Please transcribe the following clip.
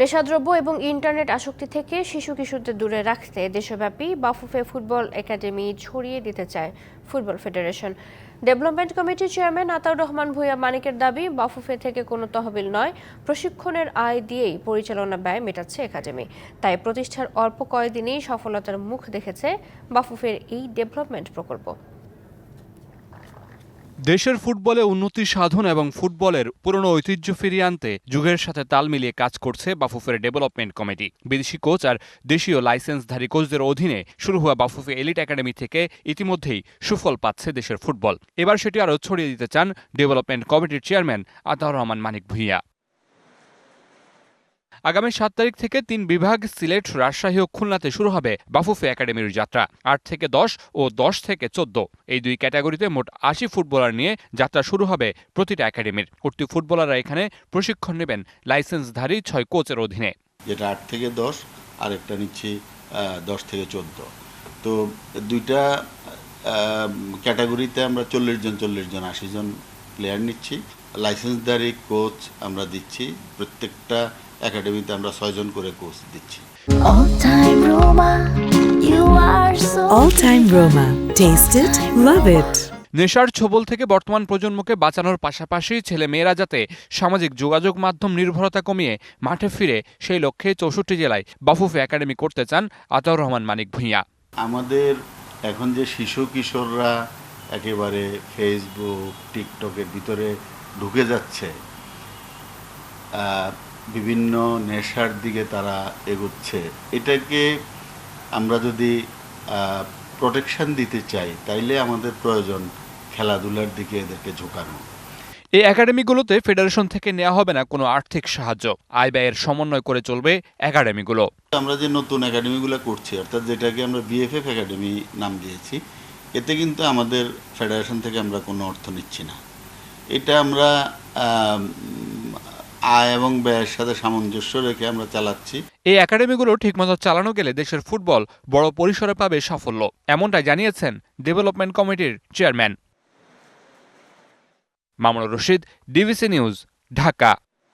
নেশাদ্রব্য এবং ইন্টারনেট আসক্তি থেকে শিশু কিশোরদের দূরে রাখতে দেশব্যাপী বাফুফে ফুটবল একাডেমি ছড়িয়ে দিতে চায় ফুটবল ফেডারেশন। ডেভেলপমেন্ট কমিটির চেয়ারম্যান আতাউর রহমান ভূঁইয়া মানিকের দাবি, বাফুফে থেকে কোনো তহবিল নয়, প্রশিক্ষণের আয় দিয়েই পরিচালনা ব্যয় মেটাচ্ছে একাডেমি। তাই প্রতিষ্ঠার অল্প কয়েকদিনেই সফলতার মুখ দেখেছে বাফুফের এই ডেভেলপমেন্ট প্রকল্প। দেশের ফুটবলে উন্নতি সাধন এবং ফুটবলের পুরনো ঐতিহ্য ফিরিয়ে আনতে যুগের সাথে তাল মিলিয়ে কাজ করছে বাফুফের ডেভেলপমেন্ট কমিটি। বিদেশি কোচ আর দেশীয় লাইসেন্সধারী কোচদের অধীনে শুরু হওয়া বাফুফে এলিট একাডেমি থেকে ইতিমধ্যেই সুফল পাচ্ছে দেশের ফুটবল। এবার সেটি আরও ছড়িয়ে দিতে চান ডেভেলপমেন্ট কমিটির চেয়ারম্যান আতাউর রহমান মানিক ভূঁইয়া। আগামী ৭ তারিখ থেকে ৩ বিভাগ সিলেট, রাজশাহী ও খুলনাতে শুরু হবে বাফুফে একাডেমির যাত্রা। ৮ থেকে ১০ ও ১০ থেকে ১৪ এই দুই ক্যাটাগরিতে মোট ৮০ ফুটবলার নিয়ে যাত্রা শুরু হবে প্রতিটা একাডেমির। উঠতি ফুটবলাররা এখানে প্রশিক্ষণ নেবেন লাইসেন্সধারী ৬ কোচের অধীনে। যেটা ৮ থেকে ১০ আর একটা নিচ্ছি ১০ থেকে ১৪। তো দুইটা ক্যাটাগরিতে আমরা ৪০ জন ৮০ জন প্লেয়ার নিচ্ছি। লাইসেন্সধারী কোচ আমরা দিচ্ছি, প্রত্যেকটা একাডেমিতে আমরা ৬ জন করে কোচ দিচ্ছি। All time Roma. Taste it, love it. নেশার ছোবল থেকে বর্তমান প্রজন্মকে বাঁচানোর পাশাপাশি ছেলে মেয়েরা যাতে সামাজিক যোগাযোগ মাধ্যম নির্ভরতা কমিয়ে মাঠে ফিরে, সেই লক্ষ্যে ৬৪ জেলায় বাফুফে একাডেমি করতে চান আতাউর রহমান মানিক ভূঁইয়া। আমাদের এখন যে শিশু কিশোররা একেবারে ফেসবুক, টিকটকের ভিতরে ঢুকে যাচ্ছে, বিভিন্ন নেশার দিকে তারা এগোচ্ছে, এটাকে আমরা যদি প্রোটেকশন দিতে চাই তাইলে আমাদের প্রয়োজন খেলাধুলার দিকে এদেরকে ঝোঁকানো। এই একাডেমিগুলোতে ফেডারেশন থেকে নেওয়া হবে না কোনো আর্থিক সাহায্য, আয় ব্যয়ের সমন্বয় করে চলবে একাডেমিগুলো। আমরা যে নতুন একাডেমিগুলো করছি, অর্থাৎ যেটাকে আমরা বিএফএফ একাডেমি নাম দিয়েছি, এতে কিন্তু আমাদের ফেডারেশন থেকে আমরা কোনো অর্থ নিচ্ছি না। এটা আমরা আয় এবং ব্যয়ের সাথে সামঞ্জস্য রেখে আমরা চালাচ্ছি। এই একাডেমিগুলো ঠিকমতো চালানো গেলে দেশের ফুটবল বড় পরিসরে পাবে সাফল্য, এমনটাই জানিয়েছেন ডেভেলপমেন্ট কমিটির chairman. Mamunur Rashid, DBC news, Dhaka.